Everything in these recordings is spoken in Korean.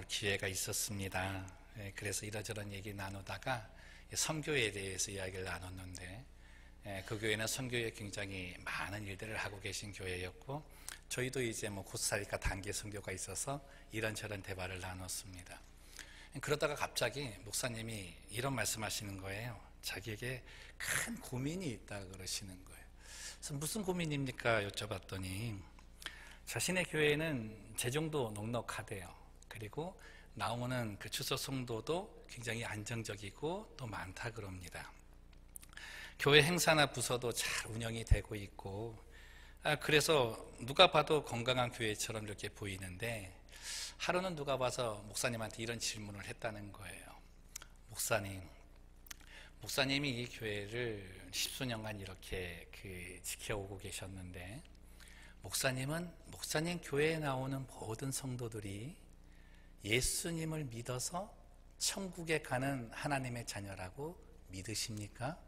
기회가 있었습니다. 그래서 이러저런 얘기 나누다가 선교에 대해서 이야기를 나눴는데, 그 교회는 선교에 굉장히 많은 일들을 하고 계신 교회였고, 저희도 이제 코스타리카 단기 선교가 있어서 이런저런 대화를 나눴습니다. 그러다가 갑자기 목사님이 이런 말씀하시는 거예요. 자기에게 큰 고민이 있다 그러시는 거예요. 그래서 무슨 고민입니까? 여쭤봤더니 자신의 교회는 재정도 넉넉하대요. 그리고 나오는 그 추석 성도도 굉장히 안정적이고 또 많다 그럽니다. 교회 행사나 부서도 잘 운영이 되고 있고, 그래서 누가 봐도 건강한 교회처럼 이렇게 보이는데, 하루는 누가 봐서 목사님한테 이런 질문을 했다는 거예요. 목사님이 이 교회를 십수년간 이렇게 지켜오고 계셨는데, 목사님 교회에 나오는 모든 성도들이 예수님을 믿어서 천국에 가는 하나님의 자녀라고 믿으십니까?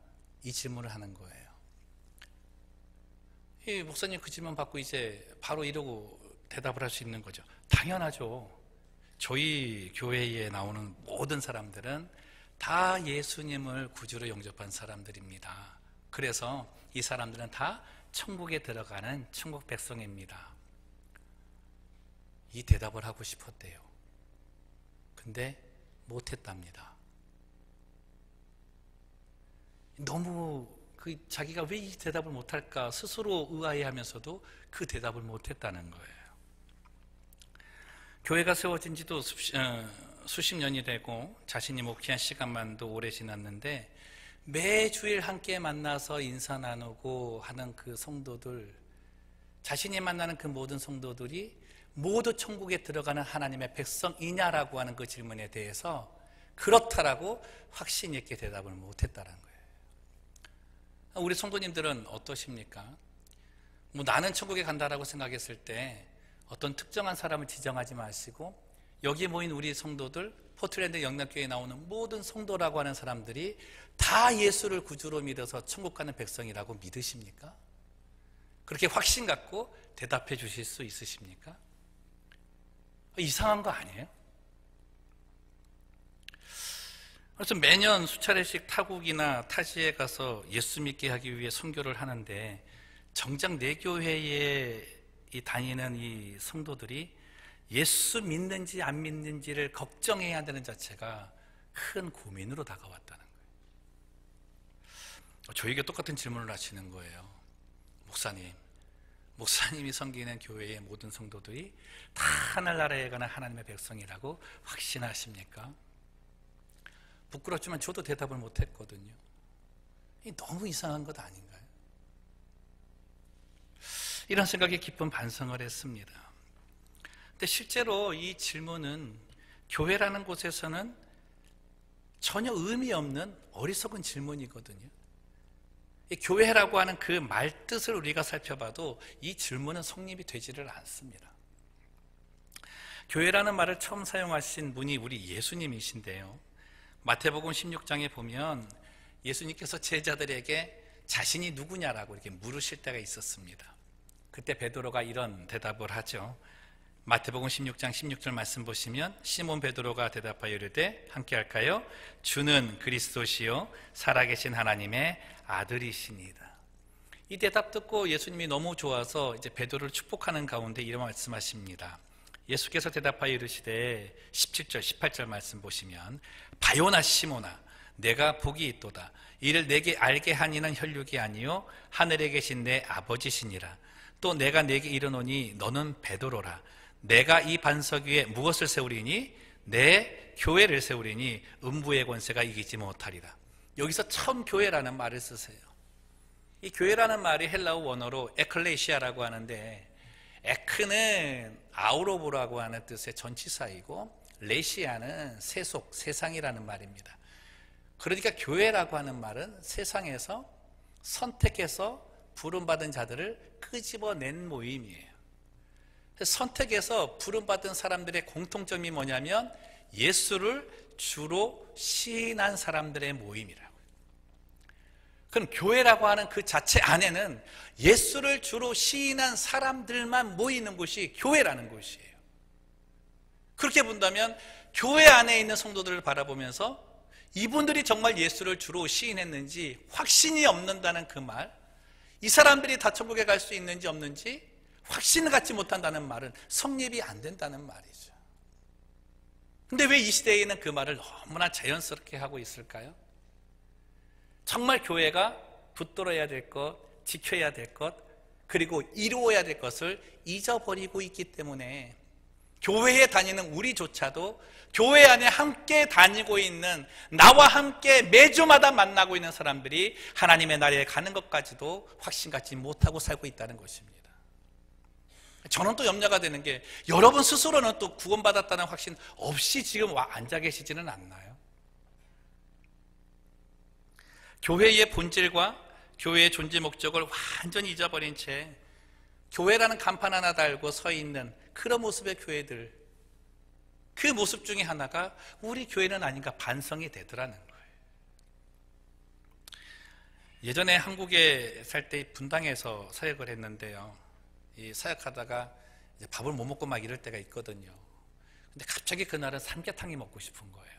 이 질문을 하는 거예요. 이 목사님 그 질문 받고 이제 바로 이러고 대답을 할 수 있는 거죠. 당연하죠. 저희 교회에 나오는 모든 사람들은 다 예수님을 구주로 영접한 사람들입니다. 그래서 이 사람들은 다 천국에 들어가는 천국 백성입니다. 이 대답을 하고 싶었대요. 근데 못했답니다. 너무 자기가 왜 이 대답을 못할까 스스로 의아해하면서도 그 대답을 못했다는 거예요. 교회가 세워진 지도 수십 년이 되고 자신이 목회한 시간만도 오래 지났는데, 매주일 함께 만나서 인사 나누고 하는 그 성도들, 자신이 만나는 그 모든 성도들이 모두 천국에 들어가는 하나님의 백성이냐라고 하는 그 질문에 대해서 그렇다라고 확신 있게 대답을 못했다는 거예요. 우리 성도님들은 어떠십니까? 나는 천국에 간다라고 생각했을 때 어떤 특정한 사람을 지정하지 마시고, 여기 모인 우리 성도들, 포틀랜드 영락교회에 나오는 모든 성도라고 하는 사람들이 다 예수를 구주로 믿어서 천국 가는 백성이라고 믿으십니까? 그렇게 확신 갖고 대답해 주실 수 있으십니까? 이상한 거 아니에요? 그래서 매년 수차례씩 타국이나 타지에 가서 예수 믿게 하기 위해 선교를 하는데, 정작 내 교회에 다니는 이 성도들이 예수 믿는지 안 믿는지를 걱정해야 되는 자체가 큰 고민으로 다가왔다는 거예요. 저에게 똑같은 질문을 하시는 거예요. 목사님이 섬기는 교회의 모든 성도들이 다 하늘나라에 가는 하나님의 백성이라고 확신하십니까? 부끄럽지만 저도 대답을 못했거든요. 너무 이상한 것 아닌가요? 이런 생각에 깊은 반성을 했습니다. 근데 실제로 이 질문은 교회라는 곳에서는 전혀 의미 없는 어리석은 질문이거든요. 교회라고 하는 그 말뜻을 우리가 살펴봐도 이 질문은 성립이 되지를 않습니다. 교회라는 말을 처음 사용하신 분이 우리 예수님이신데요, 마태복음 16장에 보면 예수님께서 제자들에게 자신이 누구냐라고 이렇게 물으실 때가 있었습니다. 그때 베드로가 이런 대답을 하죠. 마태복음 16장 16절 말씀 보시면, 시몬 베드로가 대답하여 이르되 함께 할까요? 주는 그리스도시요 살아계신 하나님의 아들이시니이다. 이 대답 듣고 예수님이 너무 좋아서 이제 베드로를 축복하는 가운데 이런 말씀하십니다. 예수께서 대답하여 이르시되 17절 18절 말씀 보시면, 바요나 시몬아 내가 복이 있도다. 이를 내게 알게 한 이는 혈육이 아니요 하늘에 계신 내 아버지시니라. 또 내가 내게 이르노니 너는 베드로라. 내가 이 반석 위에 무엇을 세우리니? 내 교회를 세우리니 음부의 권세가 이기지 못하리라. 여기서 처음 교회라는 말을 쓰세요. 이 교회라는 말이 헬라어 원어로 에클레시아라고 하는데, 에크는 아우로보라고 하는 뜻의 전치사이고, 레시아는 세속, 세상이라는 말입니다. 그러니까 교회라고 하는 말은 세상에서 선택해서 부름받은 자들을 끄집어낸 모임이에요. 선택해서 부름받은 사람들의 공통점이 뭐냐면 예수를 주로 시인한 사람들의 모임이라고요. 그럼 교회라고 하는 그 자체 안에는 예수를 주로 시인한 사람들만 모이는 곳이 교회라는 곳이에요. 그렇게 본다면 교회 안에 있는 성도들을 바라보면서 이분들이 정말 예수를 주로 시인했는지 확신이 없는다는 그 말, 이 사람들이 다 천국에 갈 수 있는지 없는지 확신을 갖지 못한다는 말은 성립이 안 된다는 말이죠. 근데 왜 이 시대에는 그 말을 너무나 자연스럽게 하고 있을까요? 정말 교회가 붙들어야 될 것, 지켜야 될 것, 그리고 이루어야 될 것을 잊어버리고 있기 때문에 교회에 다니는 우리조차도 교회 안에 함께 다니고 있는, 나와 함께 매주마다 만나고 있는 사람들이 하나님의 나라에 가는 것까지도 확신 갖지 못하고 살고 있다는 것입니다. 저는 또 염려가 되는 게, 여러분 스스로는 또 구원받았다는 확신 없이 지금 앉아 계시지는 않나요? 교회의 본질과 교회의 존재 목적을 완전히 잊어버린 채 교회라는 간판 하나 달고 서 있는 그런 모습의 교회들, 그 모습 중에 하나가 우리 교회는 아닌가 반성이 되더라는 거예요. 예전에 한국에 살 때 분당에서 사역을 했는데요, 이 사역하다가 이제 밥을 못 먹고 막 이럴 때가 있거든요. 근데 갑자기 그날은 삼계탕이 먹고 싶은 거예요.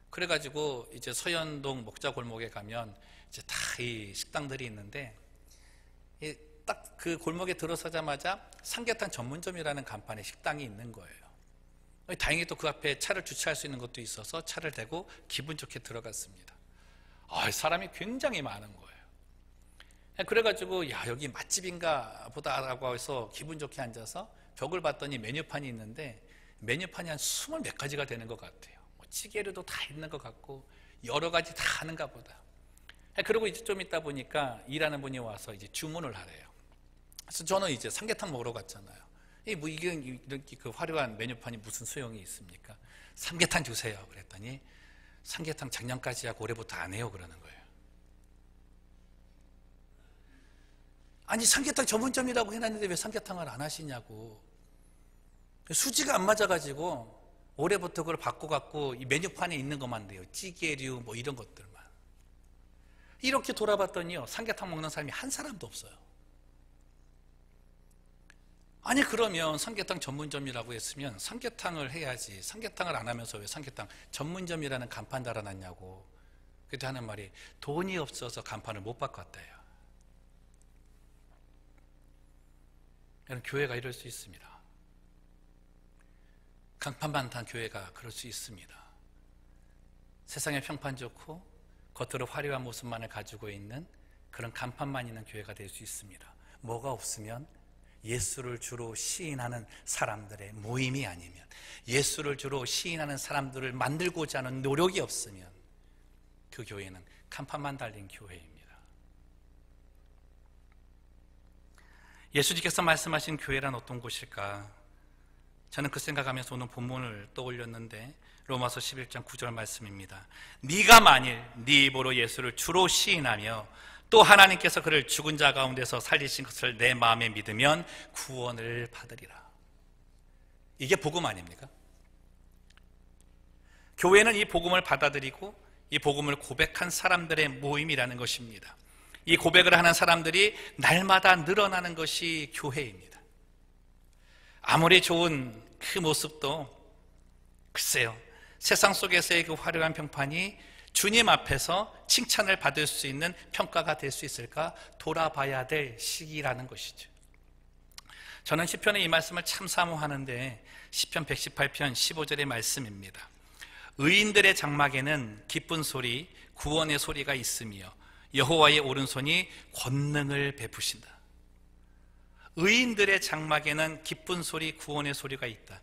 그래가지고 이제 서현동 목자 골목에 가면 이제 다 이 식당들이 있는데, 딱 그 골목에 들어서자마자 삼계탕 전문점이라는 간판에 식당이 있는 거예요. 다행히 또 그 앞에 차를 주차할 수 있는 것도 있어서 차를 대고 기분 좋게 들어갔습니다. 사람이 굉장히 많은 거예요. 그래가지고 야, 여기 맛집인가 보다라고 해서 기분 좋게 앉아서 벽을 봤더니 메뉴판이 있는데, 메뉴판이 한 20몇 가지가 되는 것 같아요. 찌개류도 다 있는 것 같고 여러 가지 다 하는가 보다. 그리고 이제 좀 있다 보니까 일하는 분이 와서 이제 주문을 하래요. 그래서 저는 이제 삼계탕 먹으러 갔잖아요. 이게 이렇게 그 화려한 메뉴판이 무슨 소용이 있습니까? 삼계탕 주세요. 그랬더니 삼계탕 작년까지 하고 올해부터 안 해요 그러는 거예요. 아니, 삼계탕 전문점이라고 해놨는데 왜 삼계탕을 안 하시냐고. 수지가 안 맞아가지고 올해부터 그걸 바꿔갖고 이 메뉴판에 있는 것만 돼요. 찌개류 뭐 이런 것들만. 이렇게 돌아봤더니요, 삼계탕 먹는 사람이 한 사람도 없어요. 아니, 그러면 삼계탕 전문점이라고 했으면 삼계탕을 해야지, 삼계탕을 안 하면서 왜 삼계탕 전문점이라는 간판 달아놨냐고. 그때 하는 말이 돈이 없어서 간판을 못 바꿨대요. 여러분, 교회가 이럴 수 있습니다. 간판만 단 교회가 그럴 수 있습니다. 세상에 평판 좋고 겉으로 화려한 모습만을 가지고 있는 그런 간판만 있는 교회가 될 수 있습니다. 뭐가 없으면 예수를 주로 시인하는 사람들의 모임이 아니면, 예수를 주로 시인하는 사람들을 만들고자 하는 노력이 없으면 그 교회는 간판만 달린 교회입니다. 예수님께서 말씀하신 교회란 어떤 곳일까? 저는 그 생각하면서 오늘 본문을 떠올렸는데, 로마서 11장 9절 말씀입니다. 네가 만일 네 입으로 예수를 주로 시인하며 또 하나님께서 그를 죽은 자 가운데서 살리신 것을 내 마음에 믿으면 구원을 받으리라. 이게 복음 아닙니까? 교회는 이 복음을 받아들이고 이 복음을 고백한 사람들의 모임이라는 것입니다. 이 고백을 하는 사람들이 날마다 늘어나는 것이 교회입니다. 아무리 좋은 그 모습도 글쎄요, 세상 속에서의 그 화려한 평판이 주님 앞에서 칭찬을 받을 수 있는 평가가 될 수 있을까 돌아봐야 될 시기라는 것이죠. 저는 시편의 이 말씀을 참 사모하는데, 시편 118편 15절의 말씀입니다. 의인들의 장막에는 기쁜 소리, 구원의 소리가 있으며 여호와의 오른손이 권능을 베푸신다. 의인들의 장막에는 기쁜 소리, 구원의 소리가 있다.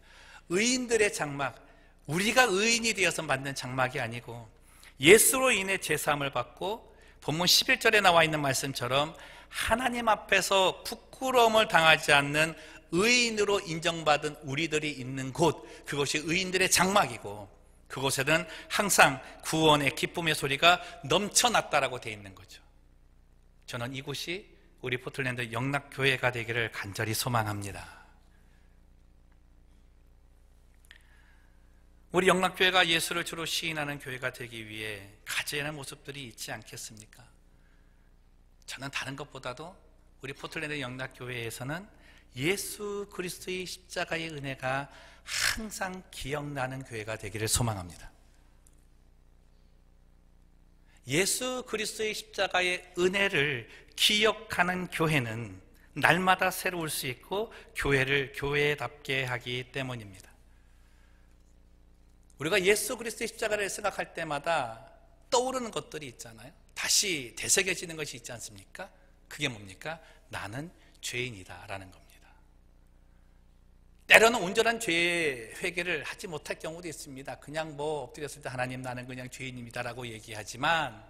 의인들의 장막, 우리가 의인이 되어서 만든 장막이 아니고 예수로 인해 제사함을 받고 본문 11절에 나와 있는 말씀처럼 하나님 앞에서 부끄러움을 당하지 않는 의인으로 인정받은 우리들이 있는 곳, 그것이 의인들의 장막이고, 그곳에는 항상 구원의 기쁨의 소리가 넘쳐났다라고 되어 있는 거죠. 저는 이곳이 우리 포틀랜드 영락교회가 되기를 간절히 소망합니다. 우리 영락교회가 예수를 주로 시인하는 교회가 되기 위해 가져야 하는 모습들이 있지 않겠습니까? 저는 다른 것보다도 우리 포틀랜드 영락교회에서는 예수 그리스도의 십자가의 은혜가 항상 기억나는 교회가 되기를 소망합니다. 예수 그리스도의 십자가의 은혜를 기억하는 교회는 날마다 새로울 수 있고 교회를 교회답게 하기 때문입니다. 우리가 예수 그리스도의 십자가를 생각할 때마다 떠오르는 것들이 있잖아요. 다시 되새겨지는 것이 있지 않습니까? 그게 뭡니까? 나는 죄인이다 라는 겁니다. 때로는 온전한 죄의 회개를 하지 못할 경우도 있습니다. 그냥 엎드렸을 때 하나님 나는 그냥 죄인입니다 라고 얘기하지만,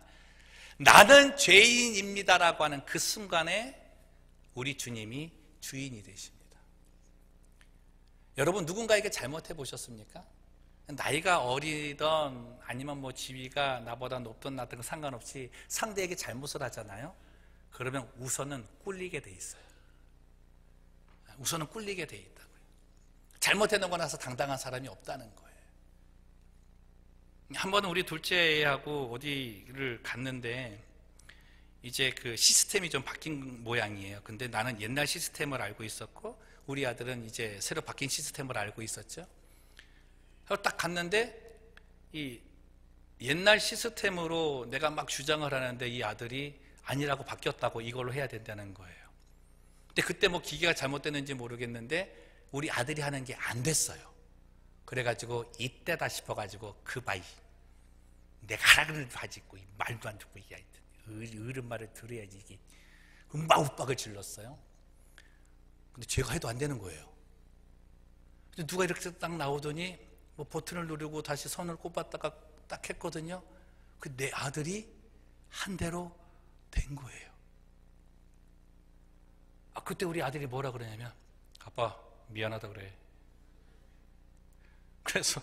나는 죄인입니다 라고 하는 그 순간에 우리 주님이 주인이 되십니다. 여러분, 누군가에게 잘못해 보셨습니까? 나이가 어리던 아니면 지위가 나보다 높든 낮든 상관없이 상대에게 잘못을 하잖아요. 그러면 우선은 꿀리게 돼 있어요. 우선은 꿀리게 돼 있다고요. 잘못해놓고 나서 당당한 사람이 없다는 거예요. 한 번은 우리 둘째하고 어디를 갔는데 이제 그 시스템이 좀 바뀐 모양이에요. 근데 나는 옛날 시스템을 알고 있었고 우리 아들은 이제 새로 바뀐 시스템을 알고 있었죠. 그래서 딱 갔는데 이 옛날 시스템으로 내가 막 주장을 하는데 이 아들이 아니라고 바뀌었다고 이걸로 해야 된다는 거예요. 근데 그때 기계가 잘못됐는지 모르겠는데 우리 아들이 하는 게 안 됐어요. 그래가지고 이때다 싶어가지고 그 바이 내가 하라는 바지 입고 말도 안 듣고 이게 어른 말을 들어야지 이게 윽박을 질렀어요. 근데 제가 해도 안 되는 거예요. 근데 누가 이렇게 딱 나오더니 버튼을 누르고 다시 선을 꼽았다가 딱 했거든요. 그 내 아들이 한 대로 된 거예요. 그때 우리 아들이 뭐라 그러냐면 아빠 미안하다 그래. 그래서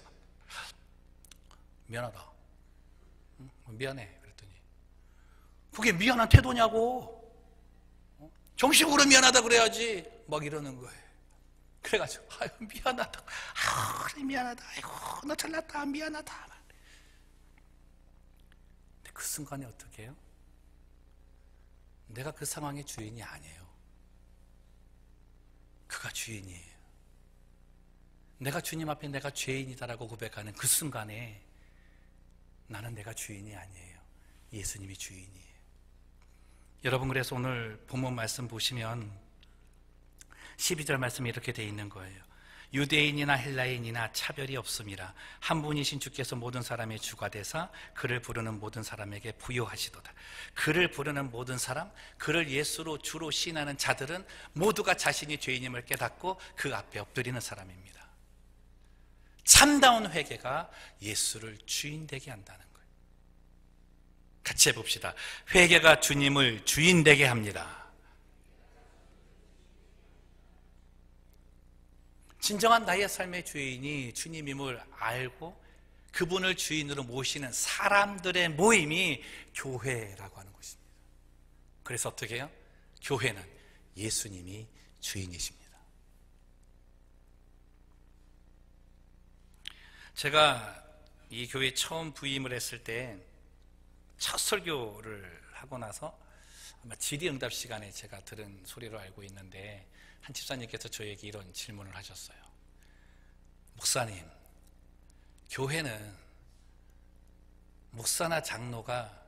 미안하다. 응? 미안해. 그랬더니 그게 미안한 태도냐고. 정식으로 미안하다 그래야지. 막 이러는 거예요. 그래가지고 아유 미안하다. 그래 미안하다. 아이고 너 잘났다. 미안하다. 근데 그 순간에 어떻게 해요? 내가 그 상황의 주인이 아니에요. 그가 주인이에요. 내가 주님 앞에 내가 죄인이다라고 고백하는 그 순간에 나는 내가 주인이 아니에요. 예수님이 주인이에요. 여러분, 그래서 오늘 본문 말씀 보시면 12절 말씀이 이렇게 돼 있는 거예요. 유대인이나 헬라인이나 차별이 없음이라 한 분이신 주께서 모든 사람의 주가 되사 그를 부르는 모든 사람에게 부요하시도다. 그를 부르는 모든 사람, 그를 예수로 주로 시인하는 자들은 모두가 자신이 죄인임을 깨닫고 그 앞에 엎드리는 사람입니다. 참다운 회개가 예수를 주인 되게 한다는 거예요. 같이 해봅시다. 회개가 주님을 주인 되게 합니다. 진정한 나의 삶의 주인이 주님임을 알고 그분을 주인으로 모시는 사람들의 모임이 교회라고 하는 것입니다. 그래서 어떻게 해요? 교회는 예수님이 주인이십니다. 제가 이 교회에 처음 부임을 했을 때 첫 설교를 하고 나서 아마 질의응답 시간에 제가 들은 소리로 알고 있는데 한 집사님께서 저에게 이런 질문을 하셨어요. 목사님, 교회는 목사나 장로가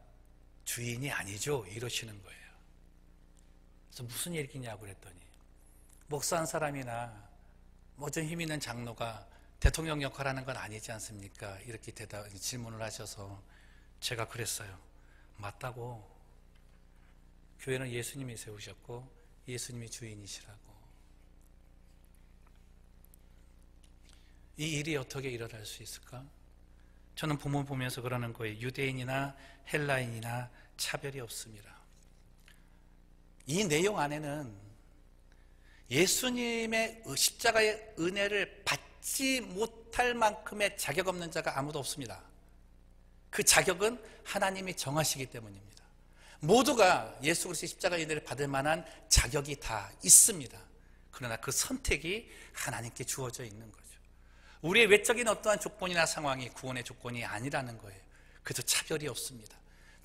주인이 아니죠? 이러시는 거예요. 그래서 무슨 얘기냐고 그랬더니 목사 한 사람이나 좀 힘 있는 장로가 대통령 역할을 하는 건 아니지 않습니까? 이렇게 질문을 하셔서 제가 그랬어요. 맞다고. 교회는 예수님이 세우셨고 예수님이 주인이시라고. 이 일이 어떻게 일어날 수 있을까? 저는 본문 보면서 그러는 거예요. 유대인이나 헬라인이나 차별이 없습니다. 이 내용 안에는 예수님의 십자가의 은혜를 받지 못할 만큼의 자격 없는 자가 아무도 없습니다. 그 자격은 하나님이 정하시기 때문입니다. 모두가 예수 그리스도의 십자가의 은혜를 받을 만한 자격이 다 있습니다. 그러나 그 선택이 하나님께 주어져 있는 거죠. 우리의 외적인 어떠한 조건이나 상황이 구원의 조건이 아니라는 거예요. 그래서 차별이 없습니다.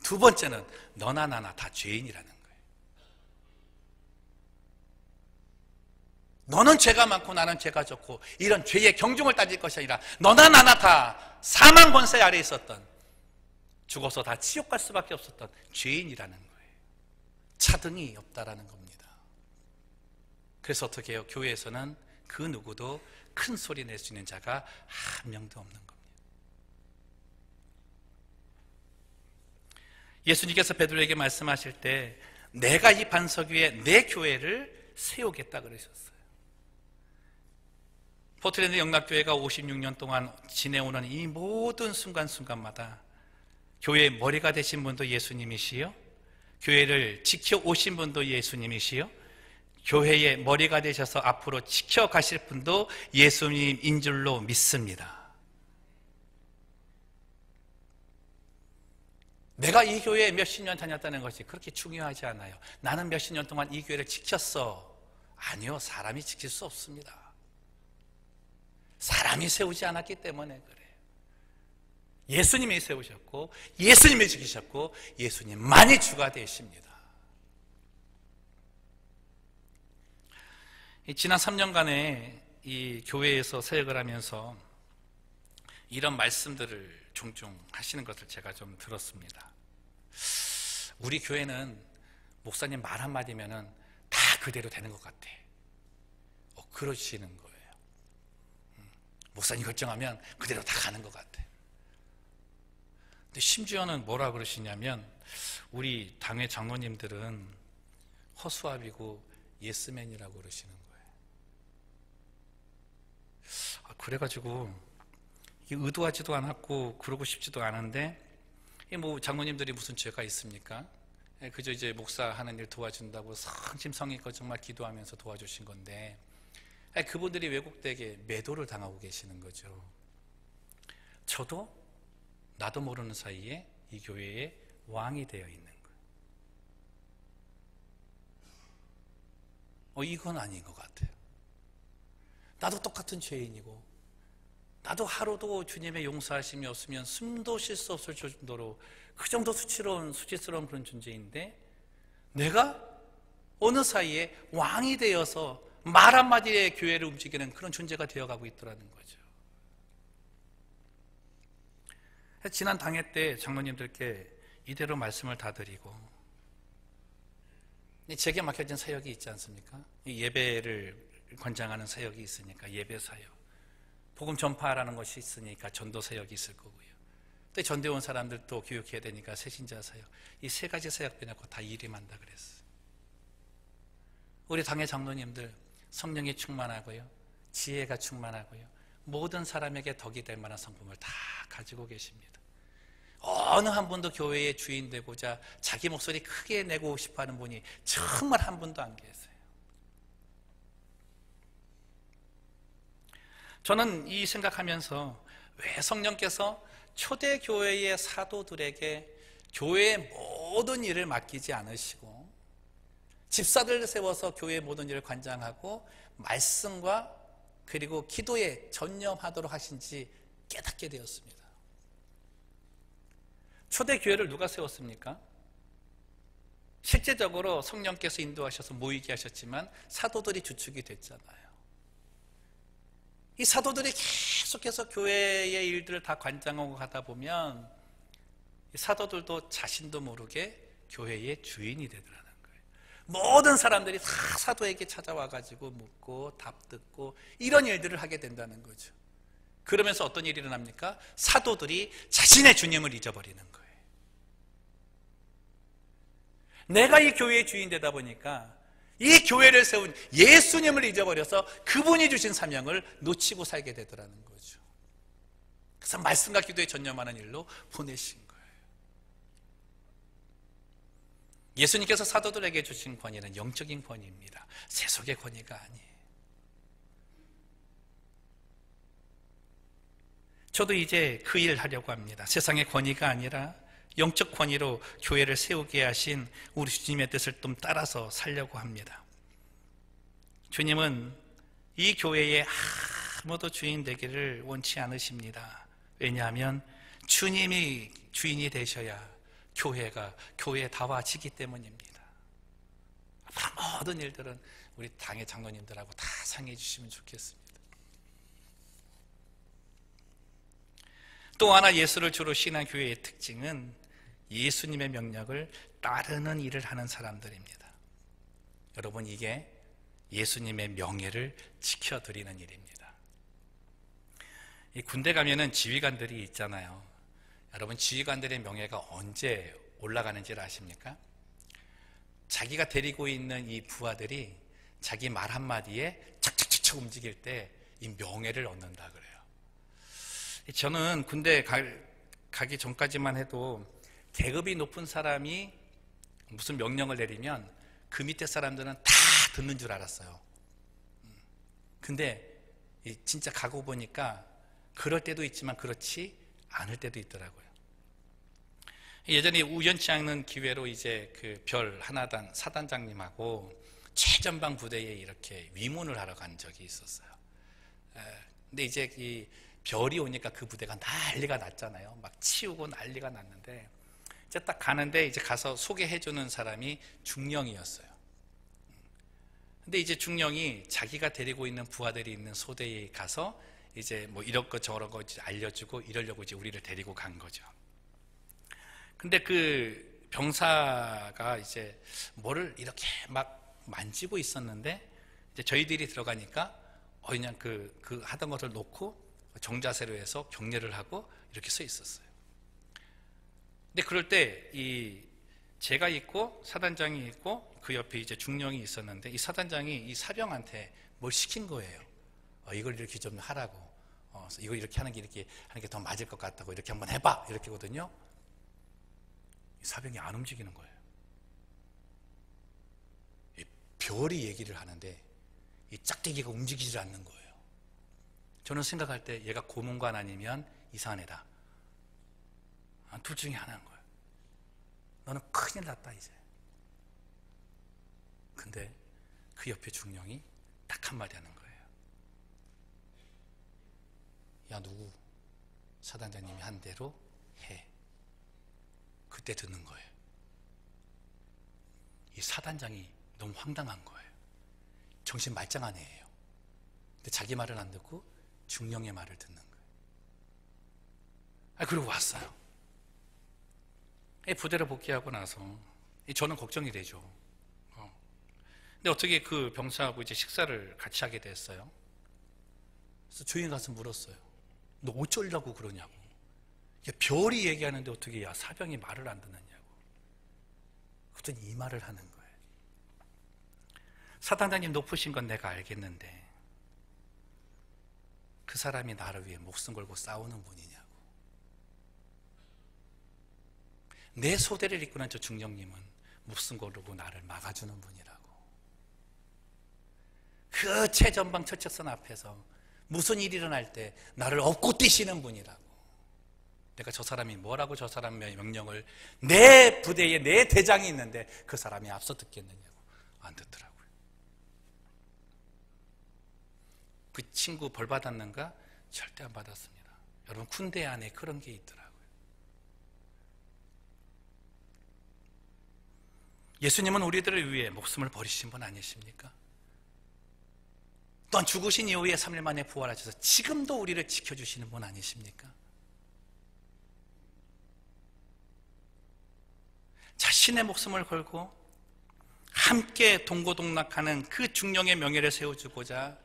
두 번째는 너나 나나 다 죄인이라는 거예요. 너는 죄가 많고 나는 죄가 적고 이런 죄의 경중을 따질 것이 아니라 너나 나나 다 사망 권세 아래에 있었던, 죽어서 다 지옥 갈 수밖에 없었던 죄인이라는 거예요. 차등이 없다라는 겁니다. 그래서 어떻게 해요? 교회에서는 그 누구도 큰 소리 낼 수 있는 자가 한 명도 없는 겁니다. 예수님께서 베드로에게 말씀하실 때 내가 이 반석 위에 내 교회를 세우겠다 그러셨어요. 포트랜드 영락교회가 56년 동안 지내오는 이 모든 순간순간마다 교회의 머리가 되신 분도 예수님이시요, 교회를 지켜오신 분도 예수님이시요, 교회의 머리가 되셔서 앞으로 지켜가실 분도 예수님인 줄로 믿습니다. 내가 이 교회에 몇십 년 다녔다는 것이 그렇게 중요하지 않아요. 나는 몇십 년 동안 이 교회를 지켰어. 아니요, 사람이 지킬 수 없습니다. 사람이 세우지 않았기 때문에 그래요. 예수님이 세우셨고 예수님이 지키셨고 예수님만이 주가 되십니다. 지난 3년간에 이 교회에서 사역을 하면서 이런 말씀들을 종종 하시는 것을 제가 좀 들었습니다. 우리 교회는 목사님 말 한마디면 다 그대로 되는 것 같아. 그러시는 거예요. 목사님 결정하면 그대로 다 가는 것 같아. 근데 심지어는 뭐라 그러시냐면 우리 당회 장로님들은 허수아비고 예스맨이라고 그러시는 거예요. 그래가지고 의도하지도 않았고 그러고 싶지도 않은데 뭐 장로님들이 무슨 죄가 있습니까? 그저 이제 목사하는 일 도와준다고 성심성의껏 정말 기도하면서 도와주신 건데 그분들이 왜곡되게 매도를 당하고 계시는 거죠. 저도 나도 모르는 사이에 이 교회의 왕이 되어 있는 거예요. 이건 아닌 것 같아요. 나도 똑같은 죄인이고 나도 하루도 주님의 용서하심이 없으면 숨도 쉴 수 없을 정도로 그 정도 수치스러운 그런 존재인데 내가 어느 사이에 왕이 되어서 말 한마디에 교회를 움직이는 그런 존재가 되어가고 있더라는 거죠. 지난 당회 때 장로님들께 이대로 말씀을 다 드리고 제게 맡겨진 사역이 있지 않습니까? 예배를 권장하는 사역이 있으니까 예배 사역, 복음 전파라는 것이 있으니까 전도 사역이 있을 거고요. 또 전도에 온 사람들도 교육해야 되니까 새신자 사역, 이 세 가지 사역 빼놓고 다 일임한다 그랬어요. 우리 당의 장로님들 성령이 충만하고요, 지혜가 충만하고요, 모든 사람에게 덕이 될 만한 성품을 다 가지고 계십니다. 어느 한 분도 교회의 주인 되고자 자기 목소리 크게 내고 싶어하는 분이 정말 한 분도 안 계세요. 저는 이 생각하면서 왜 성령께서 초대교회의 사도들에게 교회의 모든 일을 맡기지 않으시고 집사들을 세워서 교회의 모든 일을 관장하고 말씀과 그리고 기도에 전념하도록 하신지 깨닫게 되었습니다. 초대교회를 누가 세웠습니까? 실제적으로 성령께서 인도하셔서 모이게 하셨지만 사도들이 주축이 됐잖아요. 이 사도들이 계속해서 교회의 일들을 다 관장하고 가다 보면 이 사도들도 자신도 모르게 교회의 주인이 되더라는 거예요. 모든 사람들이 다 사도에게 찾아와가지고 묻고 답 듣고 이런 일들을 하게 된다는 거죠. 그러면서 어떤 일이 일어납니까? 사도들이 자신의 주님을 잊어버리는 거예요. 내가 이 교회의 주인 되다 보니까 이 교회를 세운 예수님을 잊어버려서 그분이 주신 사명을 놓치고 살게 되더라는 거죠. 그래서 말씀과 기도에 전념하는 일로 보내신 거예요. 예수님께서 사도들에게 주신 권위는 영적인 권위입니다. 세속의 권위가 아니에요. 저도 이제 그 일을 하려고 합니다. 세상의 권위가 아니라 영적 권위로 교회를 세우게 하신 우리 주님의 뜻을 좀 따라서 살려고 합니다. 주님은 이 교회에 아무도 주인 되기를 원치 않으십니다. 왜냐하면 주님이 주인이 되셔야 교회다워지기 때문입니다. 모든 일들은 우리 당의 장로님들하고 다 상의해 주시면 좋겠습니다. 또 하나 예수를 주로 신한 교회의 특징은 예수님의 명령을 따르는 일을 하는 사람들입니다. 여러분, 이게 예수님의 명예를 지켜드리는 일입니다. 이 군대 가면은 지휘관들이 있잖아요. 여러분, 지휘관들의 명예가 언제 올라가는지를 아십니까? 자기가 데리고 있는 이 부하들이 자기 말 한마디에 착착착착 움직일 때 이 명예를 얻는다 그래요. 저는 군대 가기 전까지만 해도 계급이 높은 사람이 무슨 명령을 내리면 그 밑에 사람들은 다 듣는 줄 알았어요. 근데 진짜 가고 보니까 그럴 때도 있지만 그렇지 않을 때도 있더라고요. 예전에 우연치 않은 기회로 이제 그 별 하나단 사단장님하고 최전방 부대에 이렇게 위문을 하러 간 적이 있었어요. 근데 이제 이 별이 오니까 그 부대가 난리가 났잖아요. 막 치우고 난리가 났는데 이제 딱 가는데 이제 가서 소개해주는 사람이 중령이었어요. 근데 이제 중령이 자기가 데리고 있는 부하들이 있는 소대에 가서 이제 뭐 이런 거 저런 거 알려주고 이러려고 이제 우리를 데리고 간 거죠. 근데 그 병사가 이제 뭐를 이렇게 막 만지고 있었는데 이제 저희들이 들어가니까 그냥 그 하던 것을 놓고 정자세로 해서 격려를 하고 이렇게 서 있었어요. 근데 그럴 때 제가 있고 사단장이 있고 그 옆에 이제 중령이 있었는데 이 사단장이 이 사병한테 뭘 시킨 거예요. 이걸 이렇게 좀 하라고. 이거 이렇게 하는 게 더 맞을 것 같다고 이렇게 한번 해봐 이렇게 거든요. 이 사병이 안 움직이는 거예요. 이 별이 얘기를 하는데 이 짝대기가 움직이질 않는 거예요. 저는 생각할 때 얘가 고문관 아니면 이상한 애다. 둘 중에 하나인 거예요. 너는 큰일 났다 이제. 근데 그 옆에 중령이 딱 한마디 하는 거예요. 야, 누구 사단장님이 한 대로 해. 그때 듣는 거예요. 이 사단장이 너무 황당한 거예요. 정신 말짱한 애예요. 근데 자기 말을 안 듣고 중령의 말을 듣는 거예요. 그리고 왔어요. 부대로 복귀하고 나서 저는 걱정이 되죠. 근데 어떻게 그 병사하고 이제 식사를 같이 하게 됐어요. 그래서 조용히 가서 물었어요. 너 어쩌려고 그러냐고. 별이 얘기하는데 어떻게 야 사병이 말을 안 듣느냐고. 그랬더니 이 말을 하는 거예요. 사단장님 높으신 건 내가 알겠는데 그 사람이 나를 위해 목숨 걸고 싸우는 분이냐고. 내 소대를 이끄는 저 중령님은 목숨 걸고 나를 막아주는 분이라고. 그 최전방 첫째선 앞에서 무슨 일이 일어날 때 나를 업고 뛰시는 분이라고. 내가 저 사람이 뭐라고 저 사람의 명령을 내 부대에 내 대장이 있는데 그 사람이 앞서 듣겠느냐고. 안 듣더라고요. 그 친구 벌 받았는가? 절대 안 받았습니다. 여러분, 군대 안에 그런 게 있더라고요. 예수님은 우리들을 위해 목숨을 버리신 분 아니십니까? 또한 죽으신 이후에 3일 만에 부활하셔서 지금도 우리를 지켜주시는 분 아니십니까? 자신의 목숨을 걸고 함께 동고동락하는 그 중령의 명예를 세워주고자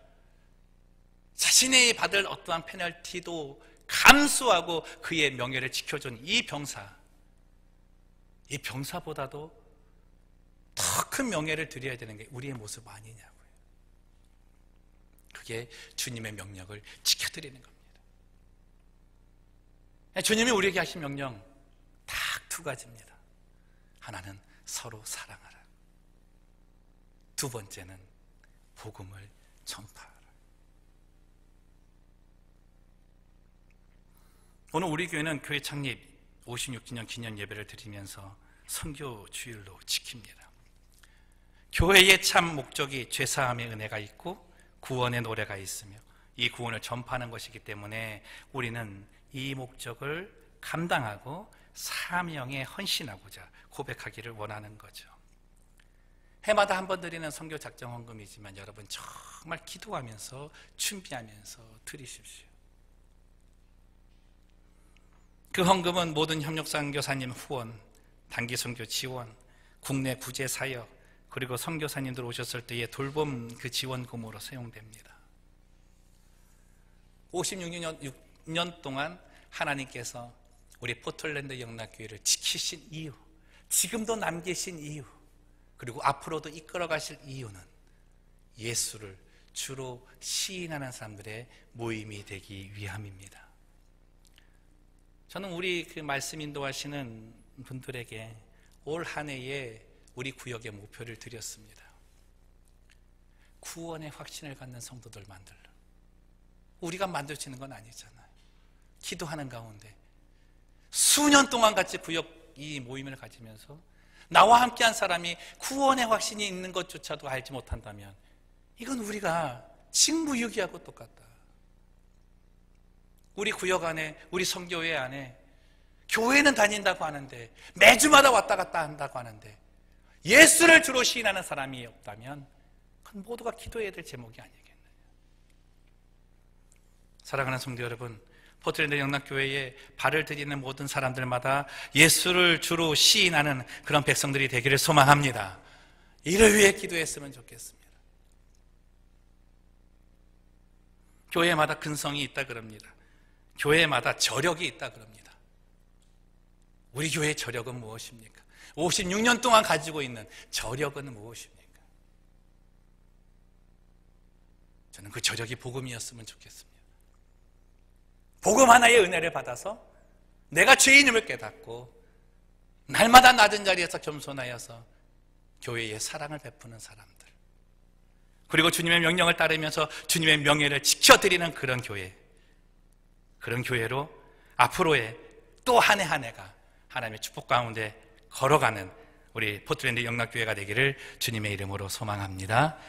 자신이 받을 어떠한 페널티도 감수하고 그의 명예를 지켜준 이 병사보다도 더 큰 명예를 드려야 되는 게 우리의 모습 아니냐고요. 그게 주님의 명령을 지켜드리는 겁니다. 주님이 우리에게 하신 명령 딱 두 가지입니다. 하나는 서로 사랑하라. 두 번째는 복음을 전파하라. 오늘 우리 교회는 교회 창립 56주년 기념 예배를 드리면서 선교 주일로 지킵니다. 교회의 참 목적이 죄사함의 은혜가 있고 구원의 노래가 있으며 이 구원을 전파하는 것이기 때문에 우리는 이 목적을 감당하고 사명에 헌신하고자 고백하기를 원하는 거죠. 해마다 한 번 드리는 선교 작정 헌금이지만 여러분 정말 기도하면서 준비하면서 드리십시오. 그 헌금은 모든 협력선교사님 후원, 단기 선교 지원, 국내 구제 사역, 그리고 선교사님들 오셨을 때의 돌봄 그 지원금으로 사용됩니다. 56년 동안 하나님께서 우리 포틀랜드 영락교회를 지키신 이유, 지금도 남기신 이유, 그리고 앞으로도 이끌어 가실 이유는 예수를 주로 시인하는 사람들의 모임이 되기 위함입니다. 저는 우리 그 말씀 인도하시는 분들에게 올 한 해에 우리 구역의 목표를 드렸습니다. 구원의 확신을 갖는 성도들 만들라. 우리가 만들지는 건 아니잖아요. 기도하는 가운데 수년 동안 같이 구역 이 모임을 가지면서 나와 함께한 사람이 구원의 확신이 있는 것조차도 알지 못한다면 이건 우리가 직무유기하고 똑같다. 우리 구역 안에, 우리 선교회 안에 교회는 다닌다고 하는데, 매주마다 왔다 갔다 한다고 하는데 예수를 주로 시인하는 사람이 없다면 그건 모두가 기도해야 될 제목이 아니겠느냐. 사랑하는 성도 여러분, 포틀랜드 영락교회에 발을 들이는 모든 사람들마다 예수를 주로 시인하는 그런 백성들이 되기를 소망합니다. 이를 위해 기도했으면 좋겠습니다. 교회마다 근성이 있다 그럽니다. 교회마다 저력이 있다 그럽니다. 우리 교회의 저력은 무엇입니까? 56년 동안 가지고 있는 저력은 무엇입니까? 저는 그 저력이 복음이었으면 좋겠습니다. 복음 하나의 은혜를 받아서 내가 죄인임을 깨닫고 날마다 낮은 자리에서 겸손하여서 교회에 사랑을 베푸는 사람들, 그리고 주님의 명령을 따르면서 주님의 명예를 지켜드리는 그런 교회, 그런 교회로 앞으로의 또 한 해 한 해가 하나님의 축복 가운데 걸어가는 우리 포틀랜드 영락교회가 되기를 주님의 이름으로 소망합니다.